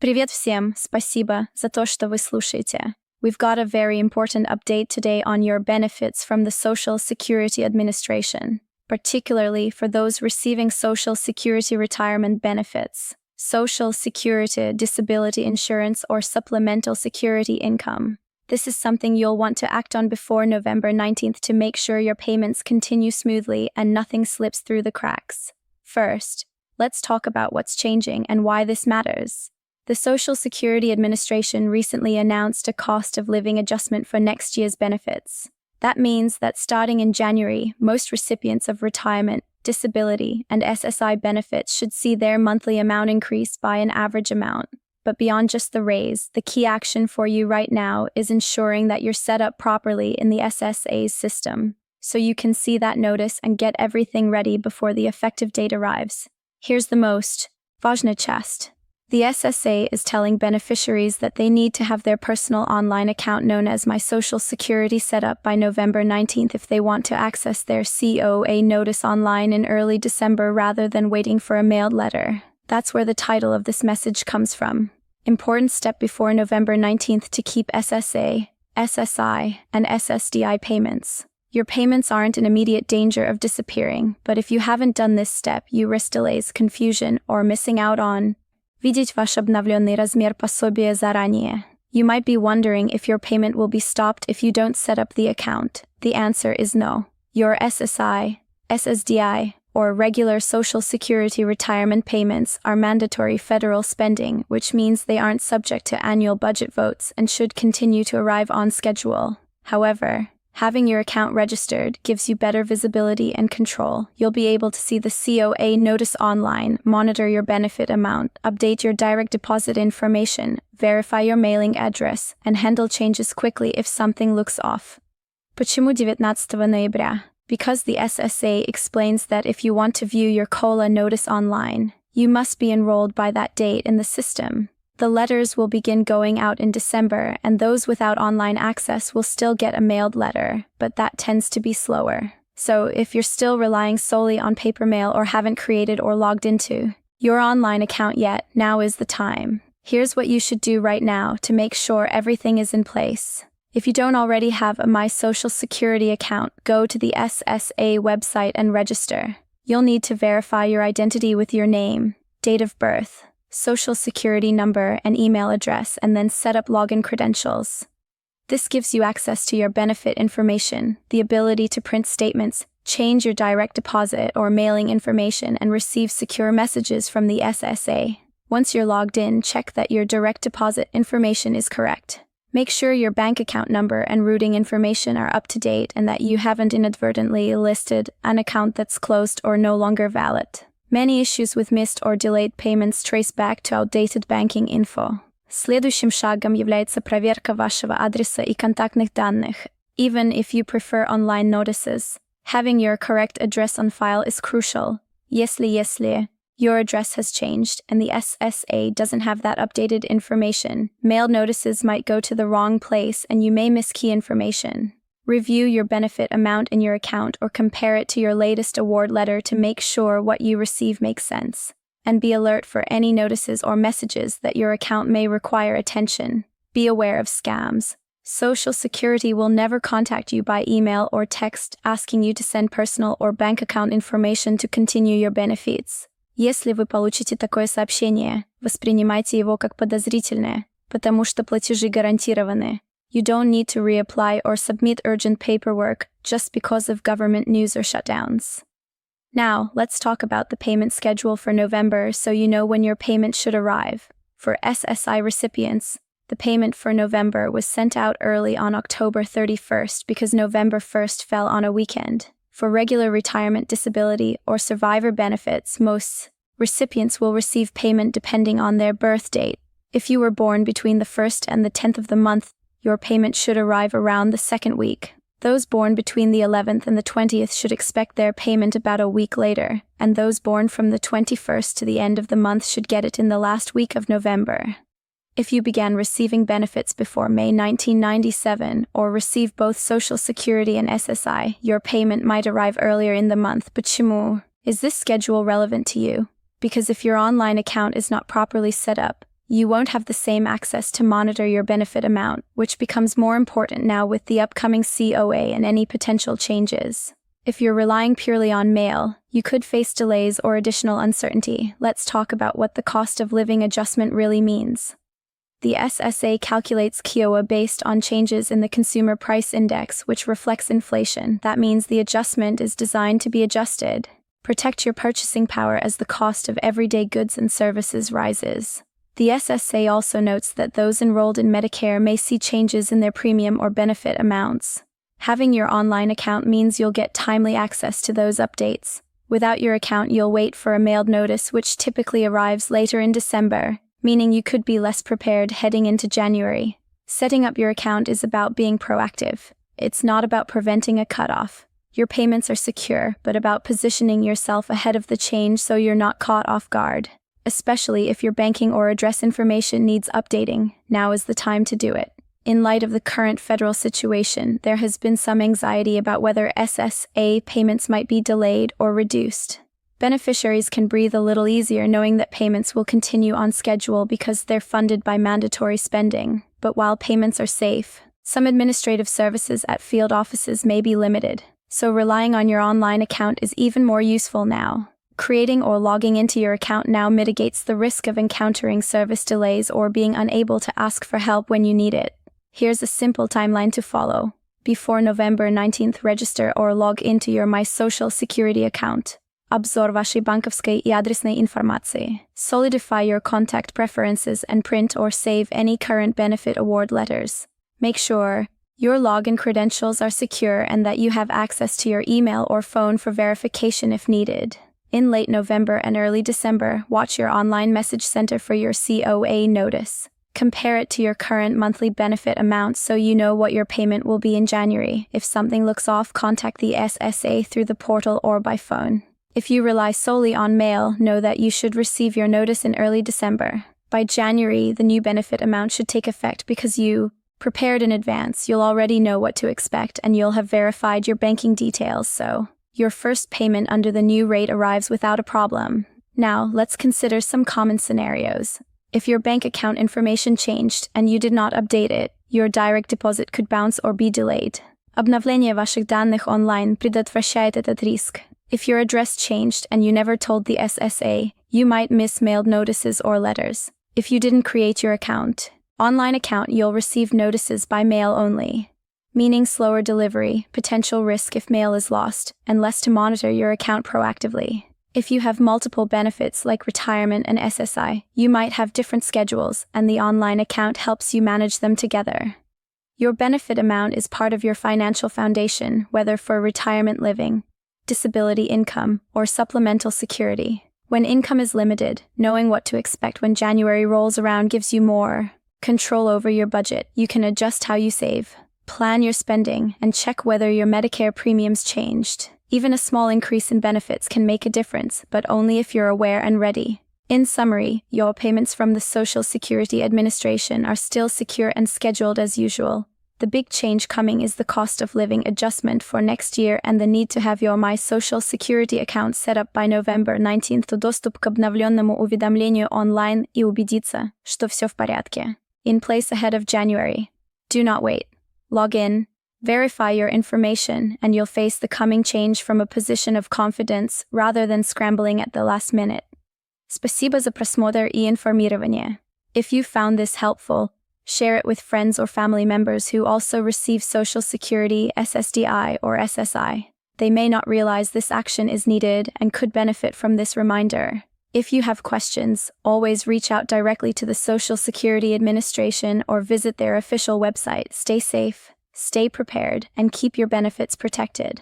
Привет всем, спасибо за то, что вы слушаете. We've got a very important update today on your benefits from the Social Security Administration, particularly for those receiving Social Security retirement benefits, Social Security disability insurance, or supplemental security income. This is something you'll want to act on before November 19th to make sure your payments continue smoothly and nothing slips through the cracks. First, let's talk about what's changing and why this matters. The Social Security Administration recently announced a cost of living adjustment for next year's benefits. That means that starting in January, most recipients of retirement, disability, and SSI benefits should see their monthly amount increase by an average amount. But beyond just the raise, the key action for you right now is ensuring that you're set up properly in the SSA's system, so you can see that notice and get everything ready before the effective date arrives. Here's the most важна часть. The SSA is telling beneficiaries that they need to have their personal online account known as My Social Security set up by November 19th if they want to access their COA notice online in early December rather than waiting for a mailed letter. That's where the title of this message comes from. Important step before November 19th to keep SSA, SSI, and SSDI payments. Your payments aren't in immediate danger of disappearing, but if you haven't done this step, you risk delays, confusion, or missing out on видеть ваш обновленный размер пособия заранее. You might be wondering if your payment will be stopped if you don't set up the account. The answer is no. Your SSI, SSDI, or regular Social Security retirement payments are mandatory federal spending, which means they aren't subject to annual budget votes and should continue to arrive on schedule. However, having your account registered gives you better visibility and control. You'll be able to see the COA notice online, monitor your benefit amount, update your direct deposit information, verify your mailing address, and handle changes quickly if something looks off. Почему 19 ноября? Because the SSA explains that if you want to view your COLA notice online, you must be enrolled by that date in the system. The letters will begin going out in December, and those without online access will still get a mailed letter, but that tends to be slower. So if you're still relying solely on paper mail or haven't created or logged into your online account yet, now is the time. Here's what you should do right now to make sure everything is in place. If you don't already have a My Social Security account, go to the SSA website and register. You'll need to verify your identity with your name, date of birth, Social Security number, and email address, and then set up login credentials. This gives you access to your benefit information, the ability to print statements, change your direct deposit or mailing information, and receive secure messages from the SSA. Once you're logged in, check that your direct deposit information is correct. Make sure your bank account number and routing information are up to date and that you haven't inadvertently listed an account that's closed or no longer valid. Many issues with missed or delayed payments trace back to outdated banking info. Следующим шагом является проверка вашего адреса и контактных данных. Even if you prefer online notices, having your correct address on file is crucial. Если your address has changed and the SSA doesn't have that updated information, mailed notices might go to the wrong place and you may miss key information. Review your benefit amount in your account or compare it to your latest award letter to make sure what you receive makes sense. And be alert for any notices or messages that your account may require attention. Be aware of scams. Social Security will never contact you by email or text asking you to send personal or bank account information to continue your benefits. Если вы получите такое сообщение, воспринимайте его как подозрительное, потому что платежи гарантированы. You don't need to reapply or submit urgent paperwork just because of government news or shutdowns. Now, let's talk about the payment schedule for November so you know when your payment should arrive. For SSI recipients, the payment for November was sent out early on October 31st because November 1st fell on a weekend. For regular retirement disability or survivor benefits, most recipients will receive payment depending on their birth date. If you were born between the 1st and the 10th of the month, your payment should arrive around the second week. Those born between the 11th and the 20th should expect their payment about a week later, and those born from the 21st to the end of the month should get it in the last week of November. If you began receiving benefits before May 1997 or receive both Social Security and SSI, your payment might arrive earlier in the month. Почему? Is this schedule relevant to you? Because if your online account is not properly set up, You won't have the same access to monitor your benefit amount, which becomes more important now with the upcoming COA and any potential changes. If you're relying purely on mail, you could face delays or additional uncertainty. Let's talk about what the cost of living adjustment really means. The SSA calculates COA based on changes in the Consumer Price Index, which reflects inflation. That means the adjustment is designed to be adjusted. Protect your purchasing power as the cost of everyday goods and services rises. The SSA also notes that those enrolled in Medicare may see changes in their premium or benefit amounts. Having your online account means you'll get timely access to those updates. Without your account, you'll wait for a mailed notice, which typically arrives later in December, meaning you could be less prepared heading into January. Setting up your account is about being proactive. It's not about preventing a cutoff. Your payments are secure, but about positioning yourself ahead of the change so you're not caught off guard. Especially if your banking or address information needs updating, now is the time to do it. In light of the current federal situation, there has been some anxiety about whether SSA payments might be delayed or reduced. Beneficiaries can breathe a little easier knowing that payments will continue on schedule because they're funded by mandatory spending. But while payments are safe, some administrative services at field offices may be limited, so relying on your online account is even more useful now. Creating or logging into your account now mitigates the risk of encountering service delays or being unable to ask for help when you need it. Here's a simple timeline to follow. Before November 19th, register or log into your My Social Security account. Обзор вашей банковской и адресной информации. Solidify your contact preferences and print or save any current benefit award letters. Make sure your login credentials are secure and that you have access to your email or phone for verification if needed. In late November and early December, watch your online message center for your COA notice. Compare it to your current monthly benefit amount so you know what your payment will be in January. If something looks off, contact the SSA through the portal or by phone. If you rely solely on mail, know that you should receive your notice in early December. By January, the new benefit amount should take effect because you prepared in advance. You'll already know what to expect and you'll have verified your banking details, so your first payment under the new rate arrives without a problem. Now, let's consider some common scenarios. If your bank account information changed and you did not update it, your direct deposit could bounce or be delayed. Обновление ваших данных онлайн предотвращает этот риск. If your address changed and you never told the SSA, you might miss mailed notices or letters. If you didn't create your online account, you'll receive notices by mail only, meaning slower delivery, potential risk if mail is lost, and less to monitor your account proactively. If you have multiple benefits like retirement and SSI, you might have different schedules, and the online account helps you manage them together. Your benefit amount is part of your financial foundation, whether for retirement living, disability income, or supplemental security. When income is limited, knowing what to expect when January rolls around gives you more control over your budget. You can adjust how you save, plan your spending, and check whether your Medicare premiums changed. Even a small increase in benefits can make a difference, but only if you're aware and ready. In summary, your payments from the Social Security Administration are still secure and scheduled as usual. The big change coming is the cost of living adjustment for next year and the need to have your My Social Security account set up by November 19th, доступ к обновленному уведомлению онлайн и убедиться, что все в порядке. In place ahead of January. Do not wait. Log in. Verify your information, and you'll face the coming change from a position of confidence rather than scrambling at the last minute. Спасибо за просмотр и информирование. If you found this helpful, share it with friends or family members who also receive Social Security, SSDI, or SSI. They may not realize this action is needed and could benefit from this reminder. If you have questions, always reach out directly to the Social Security Administration or visit their official website. Stay safe, stay prepared, and keep your benefits protected.